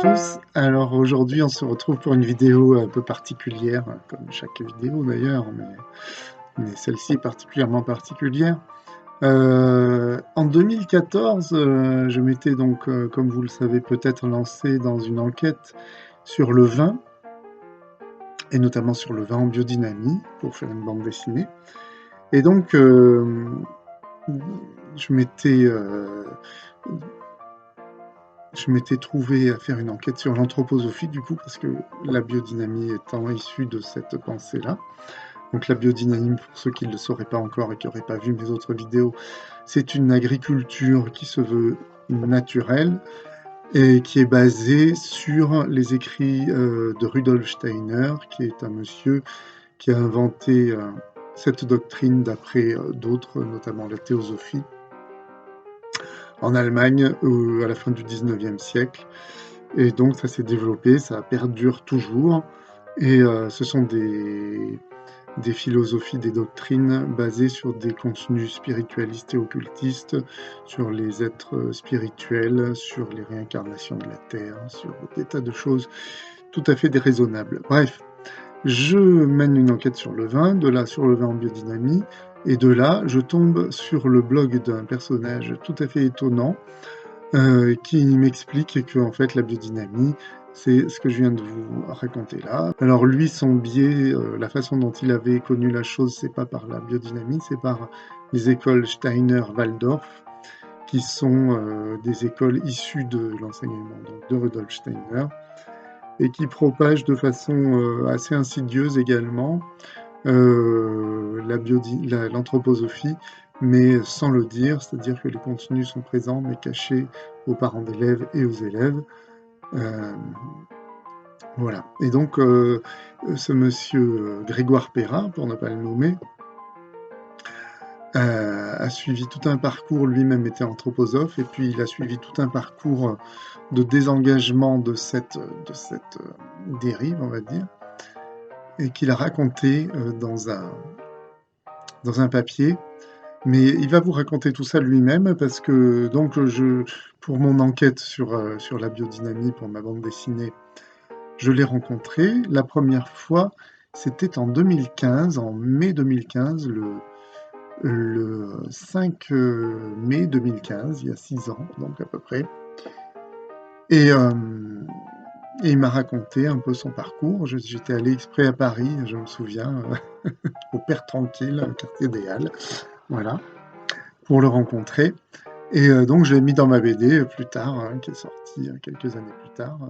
tous. Alors aujourd'hui, on se retrouve pour une vidéo un peu particulière, comme chaque vidéo d'ailleurs, mais celle-ci est particulièrement particulière. En 2014, je m'étais donc, comme vous le savez peut-être, lancé dans une enquête sur le vin, et notamment sur le vin en biodynamie, pour faire une bande dessinée. Et donc, je m'étais trouvé à faire une enquête sur l'anthroposophie, du coup, parce que la biodynamie étant issue de cette pensée-là. Donc la biodynamie, pour ceux qui ne le sauraient pas encore et qui n'auraient pas vu mes autres vidéos, c'est une agriculture qui se veut naturelle et qui est basée sur les écrits de Rudolf Steiner, qui est un monsieur qui a inventé cette doctrine d'après d'autres, notamment la théosophie, en Allemagne à la fin du 19e siècle. Et donc ça s'est développé, ça perdure toujours. Et ce sont des philosophies, des doctrines basées sur des contenus spiritualistes et occultistes, sur les êtres spirituels, sur les réincarnations de la Terre, sur des tas de choses tout à fait déraisonnables. Bref, je mène une enquête sur le vin, de là sur le vin en biodynamie, et de là je tombe sur le blog d'un personnage tout à fait étonnant qui m'explique que en fait la biodynamie, c'est ce que je viens de vous raconter là. Alors lui, son biais, la façon dont il avait connu la chose, c'est pas par la biodynamie, c'est par les écoles Steiner-Waldorf, qui sont des écoles issues de l'enseignement de Rudolf Steiner, et qui propagent de façon assez insidieuse également l'anthroposophie, mais sans le dire, c'est-à-dire que les contenus sont présents mais cachés aux parents d'élèves et aux élèves. Voilà. Et donc, ce monsieur Grégoire Perrin, pour ne pas le nommer, a suivi tout un parcours, lui-même était anthroposophe, et puis il a suivi tout un parcours de désengagement de cette dérive, on va dire, et qu'il a raconté dans un papier. Mais il va vous raconter tout ça lui-même parce que donc pour mon enquête sur la biodynamie pour ma bande dessinée, je l'ai rencontré. La première fois, c'était en 2015, en mai 2015, le 5 mai 2015, il y a 6 ans, donc à peu près. Et il m'a raconté un peu son parcours. J'étais allé exprès à Paris, je me souviens, au Père Tranquille, un quartier des Halles, voilà, pour le rencontrer. Et donc je l'ai mis dans ma BD plus tard, hein, qui est sortie quelques années plus tard.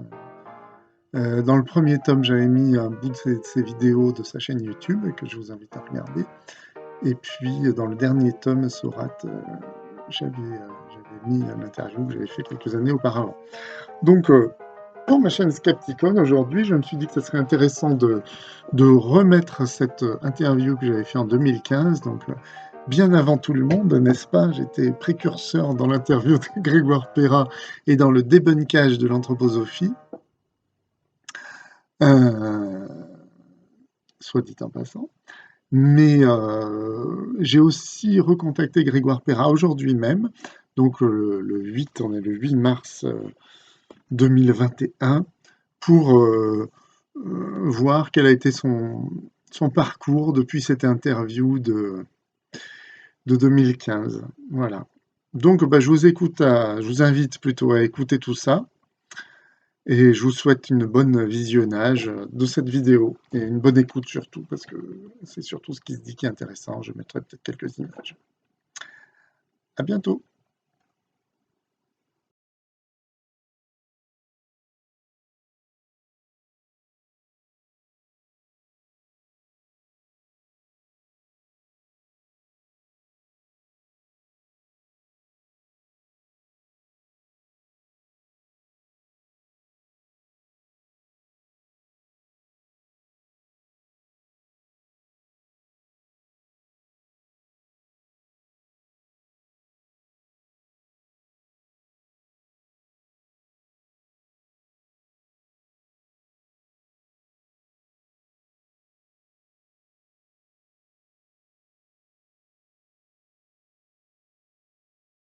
Dans le premier tome, j'avais mis un bout de ses vidéos de sa chaîne YouTube, que je vous invite à regarder. Et puis dans le dernier tome, Sourate, j'avais mis l'interview que j'avais fait quelques années auparavant. Donc pour ma chaîne Skepticon, aujourd'hui, je me suis dit que ce serait intéressant de remettre cette interview que j'avais fait en 2015, donc bien avant tout le monde, n'est-ce pas? J'étais précurseur dans l'interview de Grégoire Perrin et dans le débunkage de l'anthroposophie, soit dit en passant. Mais j'ai aussi recontacté Grégoire Perrin aujourd'hui même, donc le 8, on est le 8 mars 2021, pour voir quel a été son parcours depuis cette interview de 2015. Voilà. Donc, je vous invite plutôt à écouter tout ça et je vous souhaite une bonne visionnage de cette vidéo et une bonne écoute surtout parce que c'est surtout ce qui se dit qui est intéressant. Je mettrai peut-être quelques images. À bientôt.